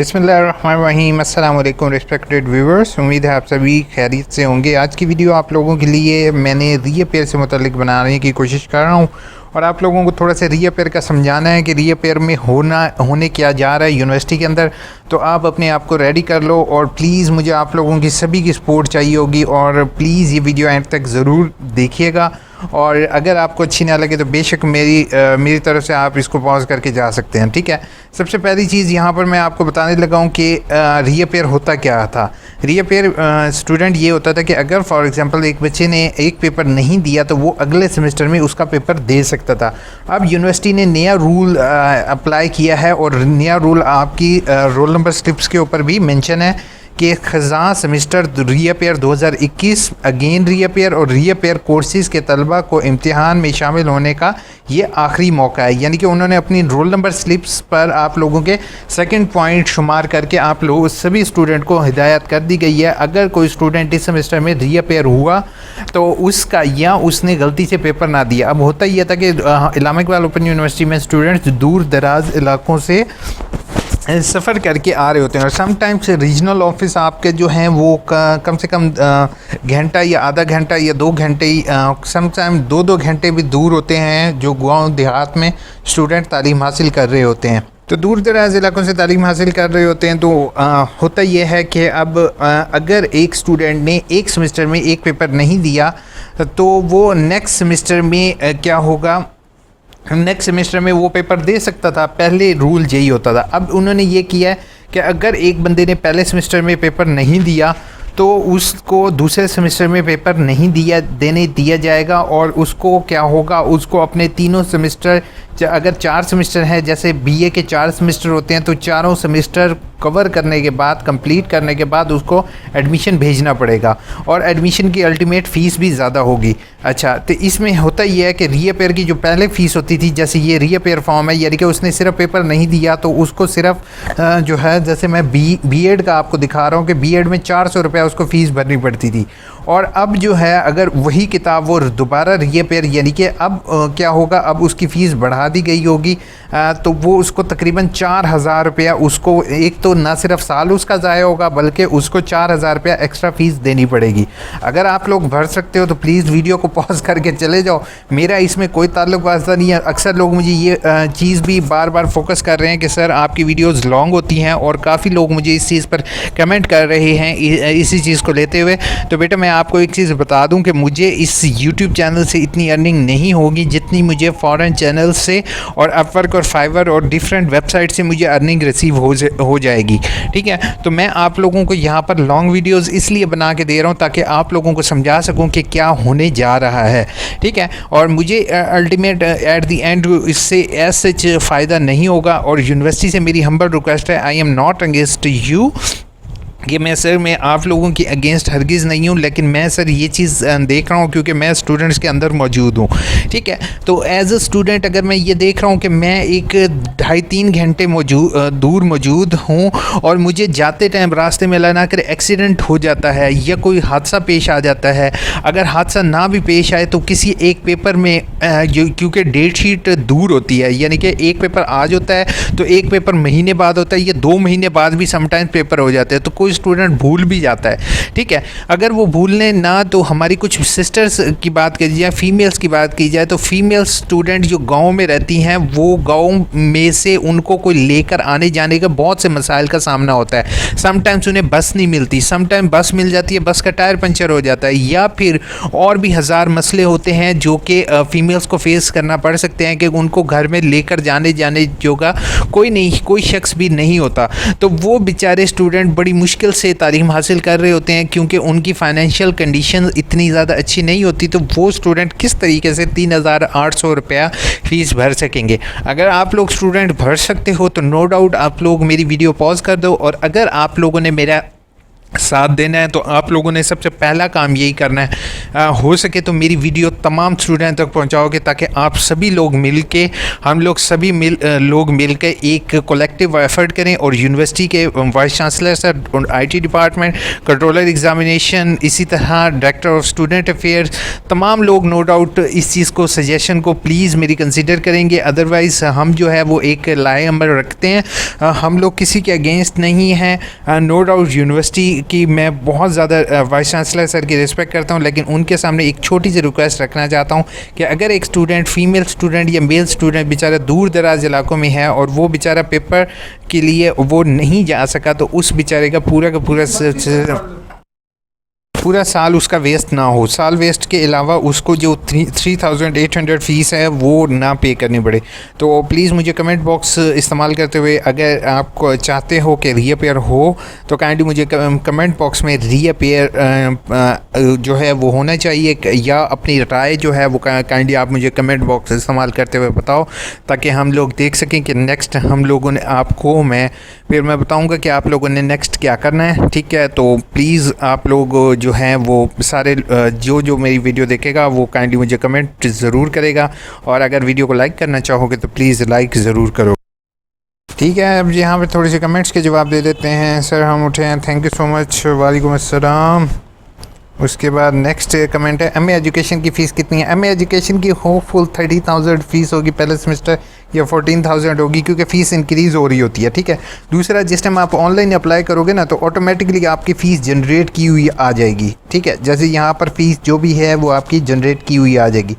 बिस्मिल्लाहिर्रहमानिर्रहीम। अस्सलाम वालेकुम रिस्पेक्टेड व्यूवर्स, उम्मीद है आप सभी खैरियत से होंगे। आज की वीडियो आप लोगों के लिए मैंने रीअपेयर से मुतालिक बनाने की कोशिश कर रहा हूँ और आप लोगों को थोड़ा सा रीअपेयर का समझाना है कि रीअपेयर में होने क्या जा रहा है यूनिवर्सिटी के अंदर। तो आप अपने आप को रेडी कर लो और प्लीज़ मुझे आप लोगों की सभी की सपोर्ट चाहिए होगी और प्लीज़ ये वीडियो एंड तक ज़रूर देखिएगा। और अगर आपको अच्छी ना लगे तो बेशक मेरी तरफ से आप इसको पॉज करके जा सकते हैं, ठीक है। सबसे पहली चीज़ यहाँ पर मैं आपको बताने लगा हूँ कि रीअपेयर होता क्या था। रीअपेयर स्टूडेंट ये होता था कि अगर फॉर एग्जांपल एक बच्चे ने एक पेपर नहीं दिया तो वो अगले सेमेस्टर में उसका पेपर दे सकता था। अब यूनिवर्सिटी ने नया रूल अप्लाई किया है और नया रूल आपकी रोल नंबर स्लिप्स के ऊपर भी मेंशन है कि ख़ज़ां सेमेस्टर रीअपेयर 2021 अगेन रीअपेयर और रीअपेयर कोर्सेज़ के तलबा को इम्तिहान में शामिल होने का ये आखिरी मौका है। यानी कि उन्होंने अपनी रोल नंबर स्लिप्स पर आप लोगों के सेकंड पॉइंट शुमार करके आप लोग सभी स्टूडेंट को हिदायत कर दी गई है, अगर कोई स्टूडेंट इस सेमेस्टर में रीअपेयर हुआ तो उसका या उसने गलती से पेपर ना दिया। अब होता यह था कि इलामा इकबाल ओपन यूनिवर्सिटी में स्टूडेंट्स दूर दराज इलाकों से सफ़र करके आ रहे होते हैं और समटाइम्स रीजनल ऑफिस आपके जो हैं वो कम से कम घंटा या आधा घंटा या 2 घंटे ही समटाइम 2-2 घंटे भी दूर होते हैं जो गाँव देहात में स्टूडेंट तालीम हासिल कर रहे होते हैं। तो दूर दराज इलाकों से तालीम हासिल कर रहे होते हैं तो होता यह है कि अब अगर एक स्टूडेंट ने एक सेमेस्टर में एक पेपर नहीं दिया तो वो नेक्स्ट सेमेस्टर में क्या होगा, नेक्स्ट सेमेस्टर में वो पेपर दे सकता था। पहले रूल यही होता था। अब उन्होंने ये किया है कि अगर एक बंदे ने पहले सेमेस्टर में पेपर नहीं दिया तो उसको दूसरे सेमेस्टर में पेपर नहीं दिया जाएगा और उसको क्या होगा, उसको अपने तीनों सेमेस्टर, अगर 4 सेमेस्टर हैं जैसे बीए के 4 सेमेस्टर होते हैं तो चारों सेमेस्टर कवर करने के बाद, कंप्लीट करने के बाद उसको एडमिशन भेजना पड़ेगा और एडमिशन की अल्टीमेट फ़ीस भी ज़्यादा होगी। अच्छा, तो इसमें होता यह है कि रीअपेयर की जो पहले फ़ीस होती थी, जैसे ये रीअपेयर फॉर्म है, यानी कि उसने सिर्फ पेपर नहीं दिया तो उसको सिर्फ जो है, जैसे मैं बीएड का आपको दिखा रहा हूँ कि बीएड में 400 रुपया उसको फ़ीस भरनी पड़ती थी। और अब जो है अगर वही किताब वो दोबारा रीअपेयर, यानी कि अब क्या होगा, अब उसकी फ़ीस बढ़ा दी गई होगी तो वो उसको तकरीबन 4000 रुपया, उसको एक तो ना सिर्फ साल उसका ज़ाया होगा बल्कि उसको 4000 रुपया एक्स्ट्रा फ़ीस देनी पड़ेगी। अगर आप लोग भर सकते हो तो प्लीज़ वीडियो को पॉज करके चले जाओ, मेरा इसमें कोई ताल्लुक़ वास्ता नहीं है। अक्सर लोग मुझे ये चीज़ भी बार बार फोकस कर रहे हैं कि सर आपकी वीडियोज़ लॉन्ग होती हैं और काफ़ी लोग मुझे इस चीज़ पर कमेंट कर रहे हैं इसी चीज़ को लेते हुए। तो बेटा मैं आपको एक चीज़ बता दूं कि मुझे इस YouTube चैनल से इतनी अर्निंग नहीं होगी जितनी मुझे फॉरेन चैनल से और अपवर्क और फाइवर और डिफरेंट वेबसाइट से मुझे अर्निंग रिसीव हो जाएगी, ठीक है। तो मैं आप लोगों को यहाँ पर लॉन्ग वीडियोस इसलिए बना के दे रहा हूँ ताकि आप लोगों को समझा सकूँ कि क्या होने जा रहा है, ठीक है। और मुझे अल्टीमेट एट द एंड इससे एज सच फ़ायदा नहीं होगा और यूनिवर्सिटी से मेरी हम्बल रिक्वेस्ट है, I am not against you कि मैं आप लोगों की अगेंस्ट हरगिज़ नहीं हूँ, लेकिन मैं सर ये चीज़ देख रहा हूँ क्योंकि मैं स्टूडेंट्स के अंदर मौजूद हूँ, ठीक है। तो एज अ स्टूडेंट अगर मैं ये देख रहा हूँ कि मैं एक 2.5-3 घंटे दूर मौजूद हूँ और मुझे जाते टाइम रास्ते में अल्लाह ना करे एक्सीडेंट हो जाता है या कोई हादसा पेश आ जाता है, अगर हादसा ना भी पेश आए तो किसी एक पेपर में क्योंकि डेट शीट दूर होती है, यानी कि एक पेपर आज होता है तो एक पेपर महीने बाद होता है या 2 महीने बाद भी समटाइम्स पेपर हो जाते हैं, तो कोई स्टूडेंट भूल भी जाता है, ठीक है। अगर वो भूलने ना, तो हमारी कुछ सिस्टर्स की बात की जाए, फीमेल्स की बात की जाए तो फीमेल स्टूडेंट जो गांव में रहती हैं वो गांव में से उनको कोई लेकर आने जाने का बहुत से मसाइल का सामना होता है। समटाइम्स उन्हें बस नहीं मिलती, समटाइम बस मिल जाती है, बस का टायर पंचर हो जाता है, या फिर और भी हज़ार मसले होते हैं जो कि फीमेल्स को फेस करना पड़ सकते हैं कि उनको घर में लेकर जाने जो का कोई शख्स भी नहीं होता। तो वो बेचारे स्टूडेंट बड़ी मुश्किल से तालीम हासिल कर रहे होते हैं क्योंकि उनकी फाइनेंशियल कंडीशन इतनी ज़्यादा अच्छी नहीं होती, तो वो स्टूडेंट किस तरीके से 3800 रुपया फ़ीस भर सकेंगे। अगर आप लोग स्टूडेंट भर सकते हो तो नो डाउट आप लोग मेरी वीडियो पॉज कर दो और अगर आप लोगों ने मेरा साथ देना है तो आप लोगों ने सबसे पहला काम यही करना है, हो सके तो मेरी वीडियो तमाम स्टूडेंट तक पहुंचाओगे ताकि आप सभी लोग मिलके हम लोग सभी लोग मिलके एक कलेक्टिव एफर्ट करें और यूनिवर्सिटी के vice chancellor sir, IT department, controller examination, इसी तरह डायरेक्टर ऑफ स्टूडेंट अफेयर्स, तमाम लोग नो डाउट इस चीज़ को सजेशन को प्लीज़ मेरी कंसिडर करेंगे। अदरवाइज़ हम जो है वो एक लाए अमल रखते हैं, हम लोग किसी के अगेंस्ट नहीं हैं। नो डाउट यूनिवर्सिटी कि मैं बहुत ज़्यादा वाइस चांसलर सर की रिस्पेक्ट करता हूँ, लेकिन उनके सामने एक छोटी सी रिक्वेस्ट रखना चाहता हूँ कि अगर एक स्टूडेंट, फीमेल स्टूडेंट या मेल स्टूडेंट बेचारा दूर दराज इलाकों में है और वो बेचारा पेपर के लिए वो नहीं जा सका, तो उस बेचारे का पूरा साल उसका वेस्ट ना हो। साल वेस्ट के अलावा उसको जो 3800 फ़ीस है वो ना पे करनी पड़े। तो प्लीज़ मुझे कमेंट बॉक्स इस्तेमाल करते हुए अगर आप चाहते हो कि रीअपेयर हो तो काइंडली मुझे कमेंट बॉक्स में रीअपेयर जो है वो होना चाहिए, या अपनी राय जो है वो काइंडली आप मुझे कमेंट बॉक्स इस्तेमाल करते हुए बताओ, ताकि हम लोग देख सकें कि नेक्स्ट हम लोगों ने आपको फिर मैं बताऊँगा कि आप लोगों ने नेक्स्ट क्या करना है। ठीक है, तो प्लीज़ आप लोग जो हैं वो सारे जो मेरी वीडियो देखेगा वो काइंडली मुझे कमेंट ज़रूर करेगा, और अगर वीडियो को लाइक करना चाहोगे तो प्लीज़ लाइक ज़रूर करो। ठीक है, अब यहाँ पे थोड़े से कमेंट्स के जवाब दे देते हैं। सर हम उठे हैं, थैंक यू सो मच, वालेकुम अस्सलाम। उसके बाद नेक्स्ट कमेंट है, एमए एजुकेशन की फ़ीस कितनी है? एमए एजुकेशन की होपफुल 30,000 फ़ीस होगी पहले सेमेस्टर, या 14,000 होगी, क्योंकि फ़ीस इंक्रीज़ हो रही होती है। ठीक है, दूसरा जिस टाइम आप ऑनलाइन अप्लाई करोगे ना तो ऑटोमेटिकली आपकी फ़ीस जनरेट की हुई आ जाएगी। ठीक है, जैसे यहाँ पर फ़ीस जो भी है वो आपकी जनरेट की हुई आ जाएगी।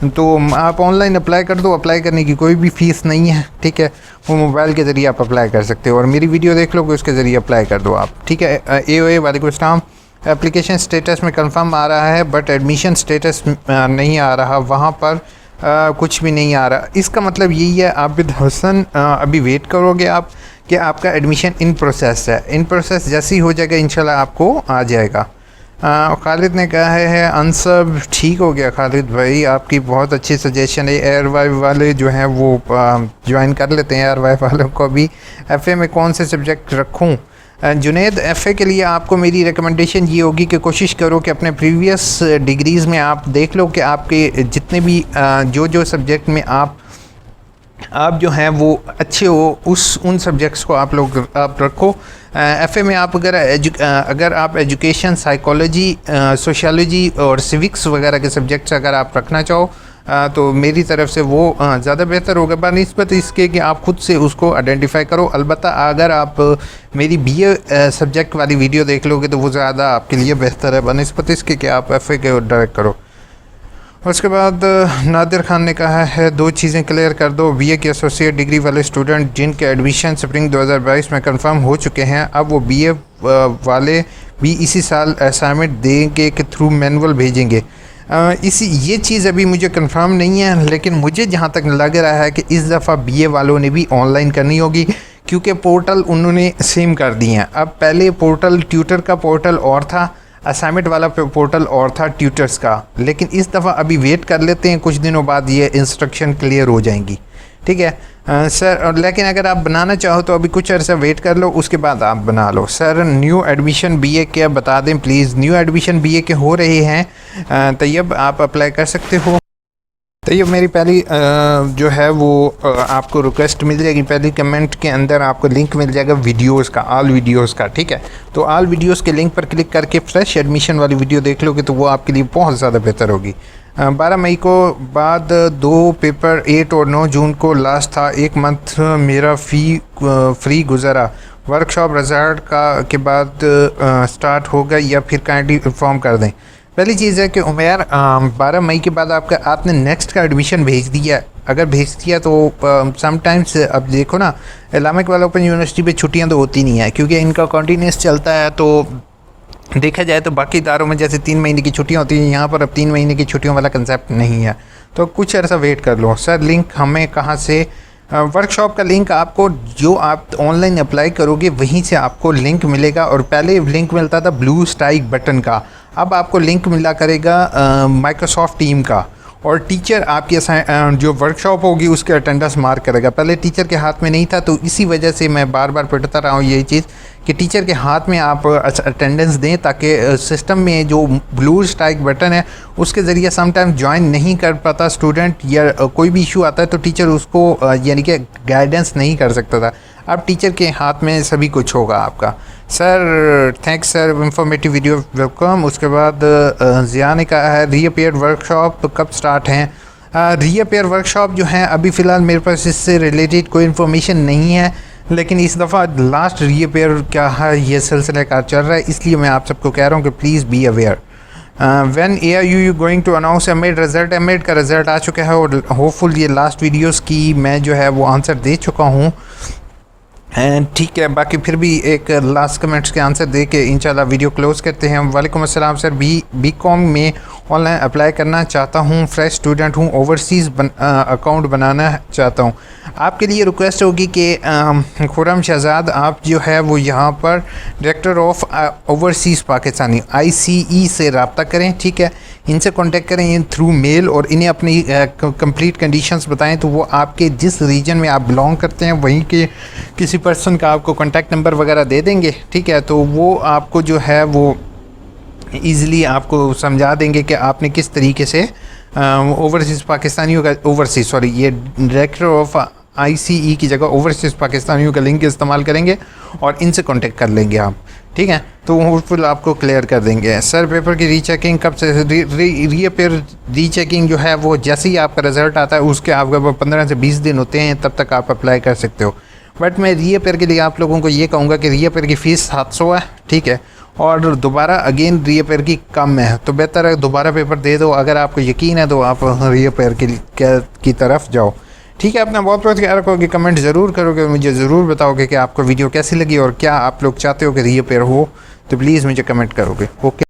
तो आप ऑनलाइन अप्लाई कर दो, अप्लाई करने की कोई भी फ़ीस नहीं है। ठीक है, वो मोबाइल के ज़रिए आप अप्लाई कर सकते हो, और मेरी वीडियो देख लोगे उसके ज़रिए अप्लाई कर दो आप। ठीक है, AOA वालेकुम अस्सलाम। एप्लीकेशन स्टेटस में कंफर्म आ रहा है बट एडमिशन स्टेटस नहीं आ रहा, वहाँ पर कुछ भी नहीं आ रहा। इसका मतलब यही है आबिद हसन, अभी वेट करोगे आप कि आपका एडमिशन इन प्रोसेस है। इन प्रोसेस जैसे ही हो जाएगा इंशाल्लाह आपको आ जाएगा। खालिद ने कहा है आंसर ठीक हो गया। खालिद भाई आपकी बहुत अच्छी सजेशन है। एयर वाइव वाले जो हैं वो ज्वाइन कर लेते हैं। एयर वाइव वालों को भी FA में कौन से सब्जेक्ट रखूँ? जुनेद, FA के लिए आपको मेरी रिकमेंडेशन ये होगी कि कोशिश करो कि अपने प्रीवियस डिग्रीज़ में आप देख लो कि आपके जितने भी जो सब्जेक्ट में आप जो हैं वो अच्छे हो, उन सब्जेक्ट्स को आप रखो। FA में आप अगर आप एजुकेशन, साइकोलॉजी, सोशियोलॉजी और सिविक्स वगैरह के सब्जेक्ट्स अगर आप रखना चाहो तो मेरी तरफ से वो ज़्यादा बेहतर होगा बनिस्बत इसके कि आप ख़ुद से उसको आइडेंटिफाई करो। अलबत्ता अगर आप मेरी BA सब्जेक्ट वाली वीडियो देख लोगे तो वो ज़्यादा आपके लिए बेहतर है बनिस्बत इसके कि आप FA के डायरेक्ट करो। उसके बाद नादिर खान ने कहा है 2 चीज़ें क्लियर कर दो। BA की एसोसिएट डिग्री वाले स्टूडेंट जिनके एडमिशन स्प्रिंग 2022 में कंफर्म हो चुके हैं, अब वो BA वाले भी इसी साल असाइनमेंट देंगे के थ्रू मैनुअल भेजेंगे। ये चीज़ अभी मुझे कंफर्म नहीं है, लेकिन मुझे जहाँ तक लग रहा है कि इस दफ़ा BA वालों ने भी ऑनलाइन करनी होगी, क्योंकि पोर्टल उन्होंने सेम कर दिए हैं। अब पहले पोर्टल ट्यूटर का पोर्टल और था, असाइनमेंट वाला पोर्टल और था ट्यूटर्स का, लेकिन इस दफ़ा अभी वेट कर लेते हैं, कुछ दिनों बाद ये इंस्ट्रक्शन क्लियर हो जाएंगी। ठीक है सर, लेकिन अगर आप बनाना चाहो तो अभी कुछ अर्सा वेट कर लो, उसके बाद आप बना लो। सर न्यू एडमिशन BA के बता दें प्लीज़। न्यू एडमिशन BA के हो रहे हैं, तैयब आप अप्लाई कर सकते हो। तो ये मेरी पहली जो है वो आपको रिक्वेस्ट मिल जाएगी, पहली कमेंट के अंदर आपको लिंक मिल जाएगा वीडियोस का, ऑल वीडियोस का। ठीक है, तो ऑल वीडियोस के लिंक पर क्लिक करके फ्रेश एडमिशन वाली वीडियो देख लोगे तो वो आपके लिए बहुत ज़्यादा बेहतर होगी। 12 मई को बाद 2 पेपर 8 और 9 जून को लास्ट था। 1 मंथ मेरा फ्री गुजरा। वर्कशॉप रिजल्ट के बाद स्टार्ट होगा या फिर काइंडली इन्फॉर्म कर दें। पहली चीज़ है कि उमेर 12 मई के बाद आपने नेक्स्ट का एडमिशन भेज दिया। अगर भेज दिया तो समटाइम्स अब देखो ना, इस्लामिक वाला ओपन यूनिवर्सिटी पे छुट्टियां तो होती नहीं है, क्योंकि इनका कंटिन्यूस चलता है। तो देखा जाए तो बाकी इदारों में जैसे 3 महीने की छुट्टियां होती हैं, यहाँ पर अब 3 महीने की छुट्टियों वाला कंसेप्ट नहीं है। तो कुछ अर्सा वेट कर लो। सर लिंक हमें कहाँ से? वर्कशॉप का लिंक आपको जो आप ऑनलाइन अप्लाई करोगे वहीं से आपको लिंक मिलेगा। और पहले लिंक मिलता था ब्लू स्ट्राइक बटन का, अब आपको लिंक मिला करेगा माइक्रोसॉफ्ट टीम का। और टीचर आपकी जो वर्कशॉप होगी उसके अटेंडेंस मार्क करेगा। पहले टीचर के हाथ में नहीं था, तो इसी वजह से मैं बार बार पढ़ता रहा हूँ ये चीज़ कि टीचर के हाथ में आप अटेंडेंस दें, ताकि सिस्टम में जो ब्लू स्ट्राइक बटन है उसके ज़रिए समटाइम ज्वाइन नहीं कर पाता स्टूडेंट, या कोई भी इशू आता है तो टीचर उसको यानी कि गाइडेंस नहीं कर सकता था। अब टीचर के हाथ में सभी कुछ होगा आपका। Sir thanks sir, informative video welcome. उसके बाद ज़िया ने कहा है रीअपेयर वर्कशॉप कब स्टार्ट हैं? रीअपेयर वर्कशॉप जो है अभी फ़िलहाल मेरे पास इससे रिलेटेड कोई इन्फॉर्मेशन नहीं है, लेकिन इस दफ़ा लास्ट रीअपेयर क्या है ये सिलसिला कार चल रहा है, इसलिए मैं आप सबको कह रहा हूँ कि please be aware. When AIU going to announce MEd result? MEd का रिज़ल्ट आ चुका है और होपफुल ये लास्ट वीडियोस की मैं जो है वो आंसर दे चुका हूँ। एंड ठीक है, बाकी फिर भी एक लास्ट कमेंट्स के आंसर दे के इंशाल्लाह वीडियो क्लोज करते हैं। वालेकुम अस्सलाम सर, बीकॉम में ऑनलाइन अप्लाई करना चाहता हूँ, फ्रेश स्टूडेंट हूँ, ओवरसीज़ अकाउंट बनाना चाहता हूँ। आपके लिए रिक्वेस्ट होगी कि खुर्रम शहजाद आप जो है वो यहाँ पर director of overseas Pakistani ICE से रब्ता करें, ठीक है, इनसे कांटेक्ट करें इन थ्रू मेल और इन्हें अपनी कंप्लीट कंडीशंस बताएं, तो वो आपके जिस रीजन में आप बिलोंग करते हैं वहीं के किसी पर्सन का आपको कॉन्टैक्ट नंबर वगैरह दे देंगे, ठीक है। तो वो आपको जो है वो ईज़िली आपको समझा देंगे कि आपने किस तरीके से ओवरसीज़ पाकिस्तानियों का ये डायरेक्टर ऑफ ICE की जगह ओवरसीज़ पाकिस्तानियों का लिंक इस्तेमाल करेंगे और इनसे कांटेक्ट कर लेंगे आप, ठीक है। तो वो फुल आपको क्लियर कर देंगे। सर पेपर की रीचेकिंग कब से? रीअपेयर रीचेकिंग जो है वो जैसे ही आपका रिज़ल्ट आता है उसके आपके 15 से 20 दिन होते हैं, तब तक आप अप्लाई कर सकते हो। बट मैं रीअपेयर के लिए आप लोगों को ये कहूँगा कि रीअपेयर की फ़ीस 700 है, ठीक है, और दोबारा अगेन रीअपेयर की कम है, तो बेहतर है दोबारा पेपर दे दो। अगर आपको यकीन है तो आप रीअपेयर की तरफ जाओ, ठीक है। अपना बहुत बहुत ख्याल रखोगे, कमेंट ज़रूर करोगे, मुझे ज़रूर बताओगे कि आपको वीडियो कैसी लगी और क्या आप लोग चाहते हो कि रीअपेयर हो, तो प्लीज़ मुझे कमेंट करोगे। ओके।